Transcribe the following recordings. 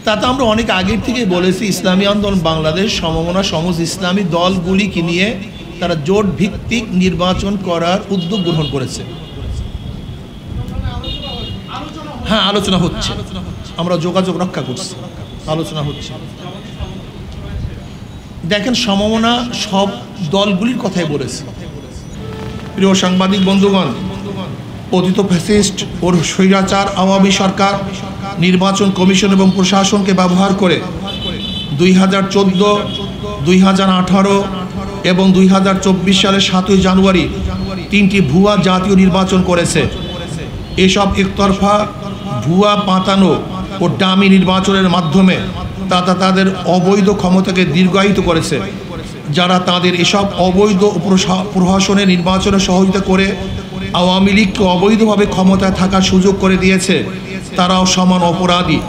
তাতে আমরা অনেক আগের থেকেই বলেছি ইসলামী আন্দোলন বাংলাদেশ সমমনা সমস্ত ইসলামী দলগুলিকে নিয়ে তারা জোট ভিত্তিক নির্বাচন করার উদ্যোগ গ্রহণ করেছে। হ্যাঁ, আলোচনা হচ্ছে, আমরা যোগাযোগ রক্ষা করছি, আলোচনা হচ্ছে। দেখেন, সমমনা সব দলগুলির কথাই বলেছে। প্রিয় সাংবাদিক বন্ধুগণ, পতিত ফ্যাসিস্ট ও স্বৈরাচার আওয়ামী সরকার নির্বাচন কমিশন এবং প্রশাসনকে ব্যবহার করে 2014, 2018 এবং 2024 সালের 7ই জানুয়ারি 3টি ভুয়া জাতীয় নির্বাচন করেছে। এসব একতরফা ভুয়া পাতানো ও ডামি নির্বাচনের মাধ্যমে তাদের অবৈধ ক্ষমতাকে দীর্ঘায়িত করেছে। যারা তাদের এসব অবৈধ প্রশাসনে নির্বাচনে সহযোগিতা করে আওয়ামী লীগকে অবৈধভাবে ক্ষমতায় থাকার সুযোগ করে দিয়েছে, তারাও সমান অপরাধী।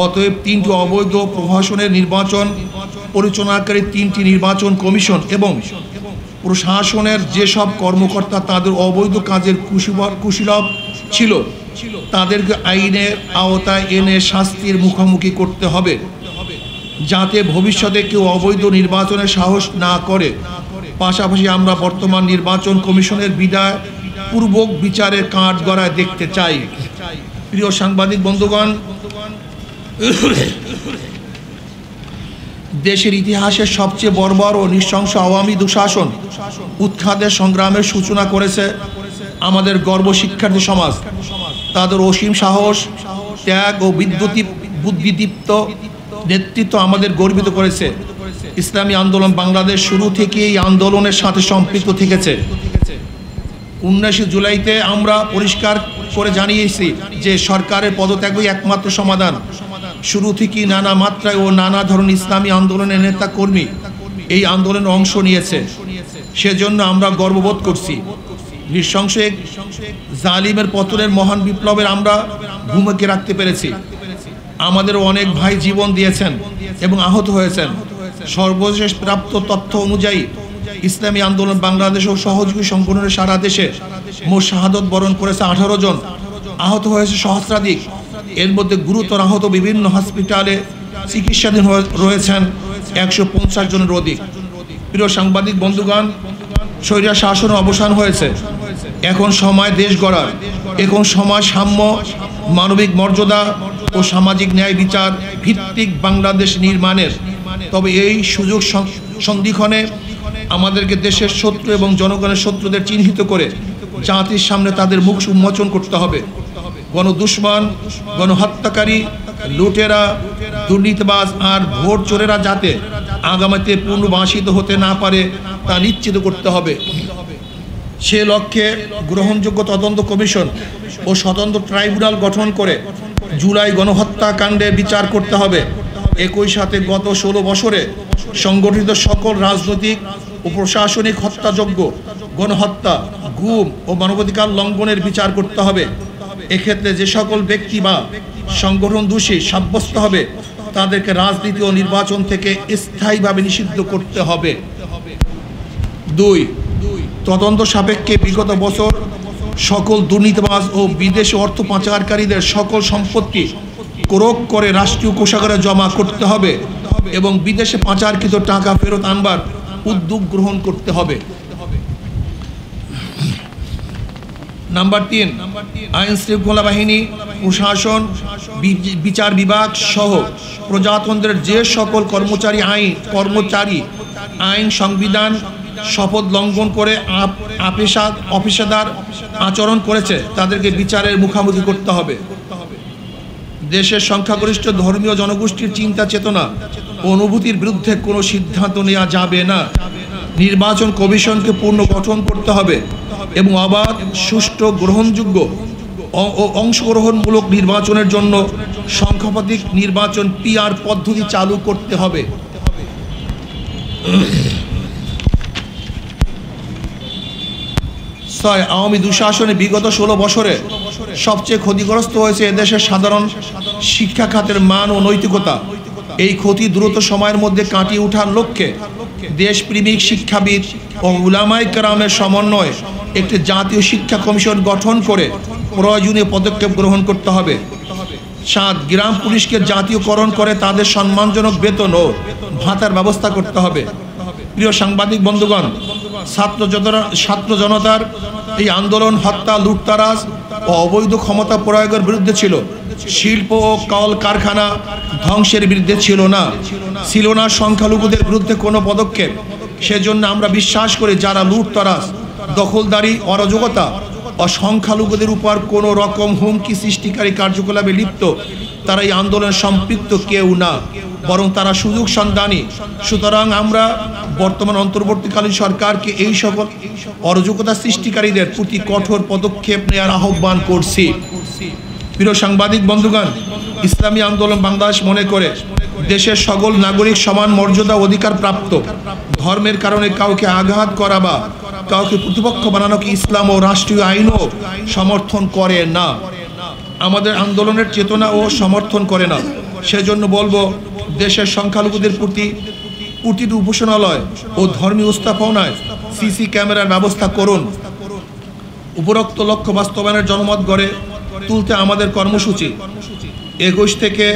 অতএব 3টি অবৈধ প্রশাসনের নির্বাচন পরিচালনাকারী 3টি নির্বাচন কমিশন এবং প্রশাসনের যেসব কর্মকর্তা তাদের অবৈধ কাজের কুশীলব ছিল, তাদেরকে আইনের আওতায় এনে শাস্তির মুখোমুখি করতে হবে, যাতে ভবিষ্যতে কেউ অবৈধ নির্বাচনের সাহস না করে। পাশাপাশি আমরা বর্তমান নির্বাচন কমিশনের বিদায় পূর্বক বিচারের কাঠগড়ায় দেখতে চাই। প্রিয় সাংবাদিক বন্ধুগণ, দেশের ইতিহাসের সবচেয়ে বর্বর ও নৃশংস আওয়ামী দুঃশাসন উৎখাতের সংগ্রামের সূচনা করেছে আমাদের গর্ব শিক্ষার্থী সমাজ। তাদের অসীম সাহস, ত্যাগ ও বুদ্ধিদীপ্ত নেতৃত্ব আমাদের গর্বিত করেছে। ইসলামী আন্দোলন বাংলাদেশ শুরু থেকে এই আন্দোলনের সাথে সম্পৃক্ত থেকেছে। 19 জুলাইতে আমরা পরিষ্কার করে জানিয়েছি যে সরকারের পদত্যাগই একমাত্র সমাধান। শুরু থেকেই নানা মাত্রায় ও নানা ধরনের ইসলামী আন্দোলনের নেতা কর্মী এই আন্দোলনে অংশ নিয়েছে। সেজন্য আমরা গর্ববোধ করছি। নৃশংস জালিমের পতনের মহান বিপ্লবের আমরা ভূমিকা রাখতে পেরেছি। আমাদের অনেক ভাই জীবন দিয়েছেন এবং আহত হয়েছেন। সর্বশেষ প্রাপ্ত তথ্য অনুযায়ী ইসলামী আন্দোলন বাংলাদেশ ও সহযোগী সংগঠনের সারা দেশে মোট শাহাদত বরণ করেছে 18 জন, আহত হয়েছে সহস্রাধিক। এর মধ্যে গুরুতর আহত বিভিন্ন হসপিটালে চিকিৎসাধীন রয়েছেন 150 জনের অধিক। প্রিয় সাংবাদিক বন্ধুগণ, স্বৈরা শাসনের অবসান হয়েছে। এখন সময় দেশ গড়ার, এখন সময় সাম্য, মানবিক মর্যাদা ও সামাজিক ন্যায় বিচার ভিত্তিক বাংলাদেশ নির্মাণের। তবে এই সুযোগ সন্ধিক্ষণে আমাদেরকে দেশের শত্রু এবং জনগণের শত্রুদের চিহ্নিত করে জাতির সামনে তাদের মুখ উন্মোচন করতে হবে। গণদুশমন, গণহত্যাকারী, লুটেরা, দুর্নীতিবাজ আর ভোট চোরেরা যাতে আগামীতে পুনর্বাসিত হতে না পারে তা নিশ্চিত করতে হবে। সে লক্ষ্যে গ্রহণযোগ্য তদন্ত কমিশন ও স্বতন্ত্র ট্রাইব্যুনাল গঠন করে জুলাই গণহত্যাকাণ্ডে বিচার করতে হবে। একই সাথে গত 16 বছরে সংগঠিত সকল রাজনৈতিক ও প্রশাসনিক হত্যাযজ্ঞ, গণহত্যা, গুম ও মানবাধিকার লঙ্ঘনের বিচার করতে হবে। এক্ষেত্রে যে সকল ব্যক্তি বা সংগঠন দোষী সাব্যস্ত হবে তাদেরকে রাজনীতি ও নির্বাচন থেকে স্থায়ীভাবে নিষিদ্ধ করতে হবে। 2. তদন্ত সাপেক্ষে বিগত বছর সকল দুর্নীতিবাজ ও বিদেশি অর্থ পাচারকারীদের সকল সম্পত্তি ক্রোক করে রাষ্ট্রীয় কোষাগারে জমা করতে হবে এবং বিদেশে পাচারকৃত টাকা ফেরত আনবার উদ্যোগ গ্রহণ করতে হবে। নাম্বার 3, আইন শৃঙ্খলা বাহিনী, প্রশাসন, বিচার বিভাগ সহ প্রজাতন্ত্রের যে সকল কর্মচারী আইন সংবিধান শপথ লঙ্ঘন করে অপেশাদার আচরণ করেছে তাদেরকে বিচারের মুখোমুখি করতে হবে। দেশের সংখ্যাগরিষ্ঠ ধর্মীয় জনগোষ্ঠীর চিন্তা চেতনা ও অনুভূতির বিরুদ্ধে কোনো সিদ্ধান্ত নেওয়া যাবে না। নির্বাচন কমিশনকে পুনর্গঠন করতে হবে এবং অবাধ, সুষ্ঠু, গ্রহণযোগ্য ও অংশগ্রহণমূলক নির্বাচনের জন্য সংখ্যাধিক নির্বাচন PR পদ্ধতি চালু করতে হবে। 6. আওয়ামী দুঃশাসনে বিগত 16 বছরে সবচেয়ে ক্ষতিগ্রস্ত হয়েছে এদেশের সাধারণ শিক্ষা খাতের মান ও নৈতিকতা। এই ক্ষতি দ্রুত সময়ের মধ্যে কাটিয়ে ওঠার লক্ষ্যে দেশপ্রেমিক শিক্ষাবিদ ও উলামায়ে কেরামের সমন্বয়ে একটি জাতীয় শিক্ষা কমিশন গঠন করে প্রয়োজনীয় পদক্ষেপ গ্রহণ করতে হবে। 7 গ্রাম পুলিশকে জাতীয়করণ করে তাদের সম্মানজনক বেতন ও ভাতার ব্যবস্থা করতে হবে। প্রিয় সাংবাদিক বন্ধুগণ, ছাত্র জনতার এই আন্দোলন হত্যা, লুটতারাজ ও অবৈধ ক্ষমতা প্রয়োগের বিরুদ্ধে ছিল। শিল্প ও কল কারখানা ধ্বংসের বিরুদ্ধে ছিল না সংখ্যালঘুদের বিরুদ্ধে কোনো পদক্ষেপ। সেজন্য আমরা বিশ্বাস করি যারা লুটতারাজ, দখলদারি, অরাজকতা ও সংখ্যালঘুদের উপর কোনো রকম হুমকি সৃষ্টিকারী কার্যকলাপে লিপ্ত, তারা এই আন্দোলনে সম্পৃক্ত কেউ না, বরং তারা সুযোগ সন্ধানী। সুতরাং আমরা বর্তমান অন্তর্বর্তীকালীন সরকারকে এই সকল অরাজকতা সৃষ্টিকারীদের প্রতি কঠোর পদক্ষেপ নেওয়ার আহ্বান করছি। প্রিয় সাংবাদিক বন্ধুগণ, ইসলামী আন্দোলন বাংলাদেশ মনে করে দেশের সকল নাগরিক সমান মর্যাদা অধিকার প্রাপ্ত। ধর্মের কারণে কাউকে আঘাত করা বা কাউকে প্রতিপক্ষ বানানোকে ইসলাম ও রাষ্ট্রীয় আইনও সমর্থন করে না, আমাদের আন্দোলনের চেতনা ও সমর্থন করে না। সেজন্য বলবো, দেশের সংখ্যালঘুদের প্রতি প্রতিটি উপাসনালয় ও ধর্মীয় স্থাপনায় সিসি ক্যামেরার ব্যবস্থা করুন। উপরোক্ত লক্ষ্য বাস্তবায়নের জনমত গড়ে তুলতে আমাদের কর্মসূচি 21 থেকে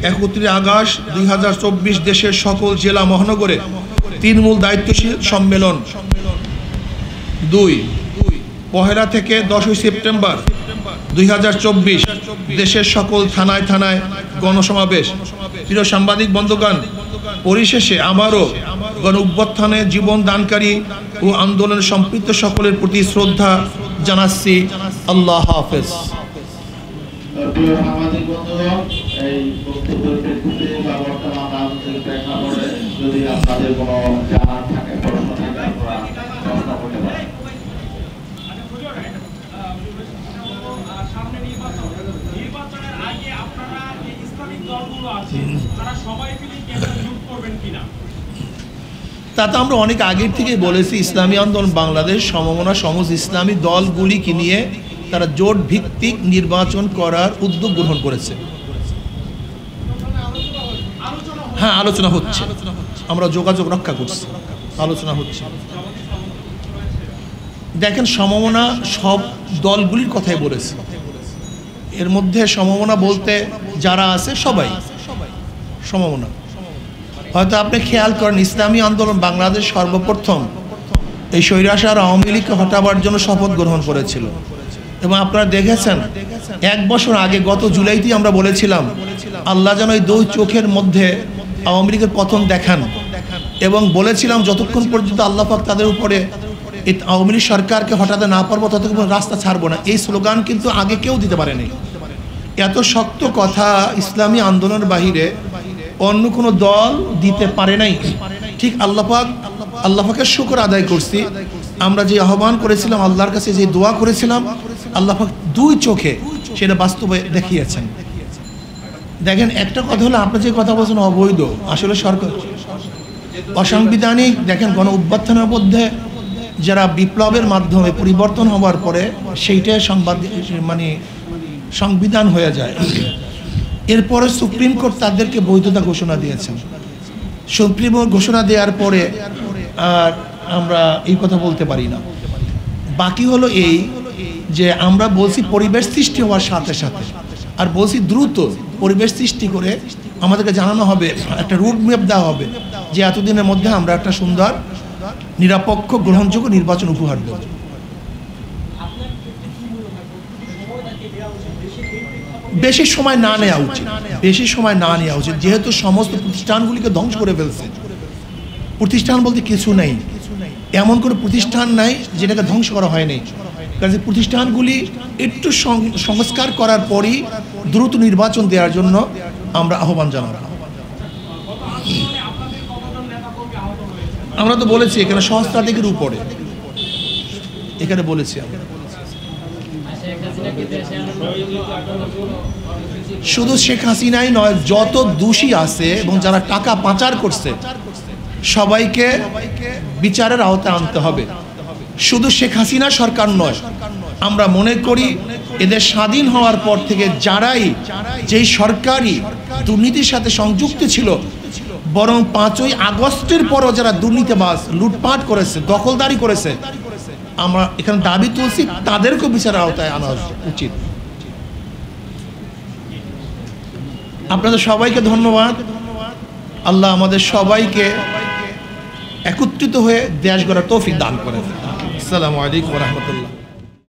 31 আগস্ট 2024 দেশের সকল জেলা মহানগরে তৃণমূল দায়িত্বশীল সম্মেলন। 2 1 থেকে 10 সেপ্টেম্বর 2024 দেশের সকল থানায় থানায় গণসমাবেশ। প্রিয় সাংবাদিক বন্ধুগণ, পরিশেষে আমারও গণ অভ্যুত্থানে জীবন দানকারী ও আন্দোলনে সম্পৃক্ত সকলের প্রতি শ্রদ্ধা জানাচ্ছি। আল্লাহ হাফেজ। প্রিয় সাংবাদিক বন্ধুগণ, এই বক্তব্যের প্রেক্ষিতে বা বর্তমান রাজনৈতিক প্রেক্ষাপটে যদি আপনাদের কোনো জানার থাকে, প্রশ্ন থাকে, আপনারা প্রশ্ন করতে পারেন। নির্বাচনের আগে আপনারা যে ইসলামিক দলগুলো আছে তারা সবাই মিলে কেন্দ্র জোট করবেন কিনা? তা তো আমরা অনেক আগের থেকেই বলেছি, ইসলামী আন্দোলন বাংলাদেশ সমমনা সমস্ত ইসলামী দলগুলিকে নিয়ে তারা জোট ভিত্তিক নির্বাচন করার উদ্যোগ গ্রহণ করেছে। হ্যাঁ, আলোচনা হচ্ছে, আমরা যোগাযোগ রক্ষা করছি, আলোচনা হচ্ছে। দেখেন, সমমনা সব দলগুলির কথাই বলেছে। এর মধ্যে সমমনা বলতে যারা আছে সবাই সমমনা। হয়তো আপনি খেয়াল করেন, ইসলামী আন্দোলন বাংলাদেশ সর্বপ্রথম এই স্বৈরাচার আওয়ামী লীগকে হটাবার জন্য শপথ গ্রহণ করেছিল। এবং আপনারা দেখেছেন, 1 বছর আগে গত জুলাইতেই আমরা বলেছিলাম আল্লাহ যেন এই 2 চোখের মধ্যে আওয়ামী লীগের পতন দেখান, এবং বলেছিলাম যতক্ষণ পর্যন্ত আল্লাহ পাক তাদের উপরে এই আওয়ামী লীগ সরকারকে হটাতে না পারবো ততক্ষণ রাস্তা ছাড়বো না। এই স্লোগান কিন্তু আগে কেউ দিতে পারেনি। এত শক্ত কথা ইসলামী আন্দোলনের বাহিরে অন্য কোনো দল দিতে পারে নাই। ঠিক আল্লাহ পাকের শুকর আদায় করছি, আমরা যে আহ্বান করেছিলাম, আল্লাহর কাছে যে দোয়া করেছিলাম, আল্লাহ পাক 2 চোখে সেটা বাস্তবে দেখিয়েছেন। দেখেন, একটা কথা হলো আপনি যে কথা বলছেন অবৈধ, আসলে সরকার অসাংবিধানিক। দেখেন, গণ অভ্যুত্থানের মধ্যে যারা বিপ্লবের মাধ্যমে পরিবর্তন হওয়ার পরে সেইটা সংবিধান হয়ে যায়। এরপরে সুপ্রিম কোর্ট তাদেরকে বৈধতা ঘোষণা দিয়েছেন। সুপ্রিম কোর্ট ঘোষণা দেওয়ার পরে আর আমরা এই কথা বলতে পারি না। বাকি হলো এই যে আমরা বলছি পরিবেশ সৃষ্টি হওয়ার সাথে সাথে, আর বলছি দ্রুত পরিবেশ সৃষ্টি করে আমাদেরকে জানানো হবে, একটা রুট ম্যাপ দেওয়া হবে যে এতদিনের মধ্যে আমরা একটা সুন্দর নিরপেক্ষ গ্রহণযোগ্য নির্বাচন উপহার দেব। বেশি সময় না নেওয়া উচিত, যেহেতু সমস্ত প্রতিষ্ঠানগুলিকে ধ্বংস করে ফেলছে। প্রতিষ্ঠান বলতে কিছু নেই, এমন কোনো প্রতিষ্ঠান নাই যেটাকে ধ্বংস করা হয়নি। কাজে প্রতিষ্ঠানগুলি একটু সংস্কার করার পরই দ্রুত নির্বাচন দেওয়ার জন্য আমরা আহ্বান জানাবো। আমরা তো বলেছি এখানে সহস্রাধিকের উপরে, এখানে বলেছি আমরা। শুধু শেখ হাসিনাই নয়, যত দোষী আছে এবং যারা টাকা পাচার করছে সবাইকে বিচারের আওতায় আনতে হবে। শুধু শেখ হাসিনা সরকার নয়, আমরা মনে করি এদের স্বাধীন হওয়ার পর থেকে যারাই যেই সরকারি দুর্নীতির সাথে সংযুক্ত ছিল, বরং 5ই আগস্টের পরও যারা দুর্নীতিবাজ, লুটপাট করেছে, দখলদারি করেছে, আমরা এখানে দাবি তুলছি তাদেরকেও বিচারের আওতায় আনা উচিত। আপনাদের সবাইকে ধন্যবাদ। আল্লাহ আমাদের সবাইকে একত্রিত হয়ে দেশ গড়ার তৌফিক দান করেন। আসসালামু আলাইকুম ওয়া রাহমাতুল্লাহ।